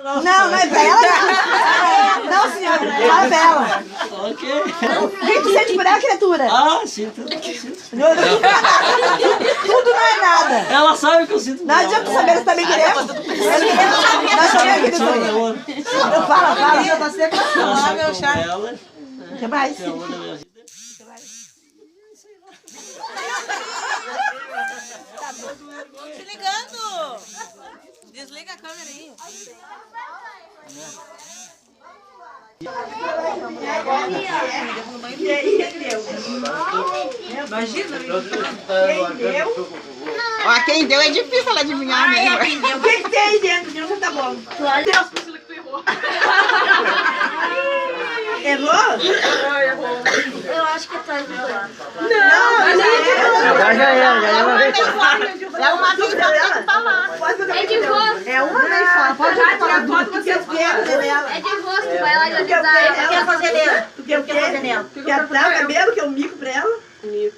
Não, não é pra ela, não. Não, senhora, fala pra ela. Ok. O que tu sente por ela, criatura? Ah, sinto. Tudo não é nada. Ela sabe que eu sinto. Não adianta tu saber, você também queremos. Nós também queremos. Então fala, fala. Ela sabe como ela. O que mais? É o amor da minha vida. Se ligando! Desliga a câmera aí. Imagina. Ó, quem deu é difícil ela adivinhar, né? O que tem aí dentro? Não tá bom. Errou? Eu acho que tá errado. Agora já era uma vez. É uma vez só, tem que falar. É de rosto. É uma vez só. Pode tirar foto que eu quero dela. É de rosto, vai lá e avisar ela. Quer fazer nela? Tu quer fazer nela? Quer dar o cabelo que eu mico pra ela? Mico.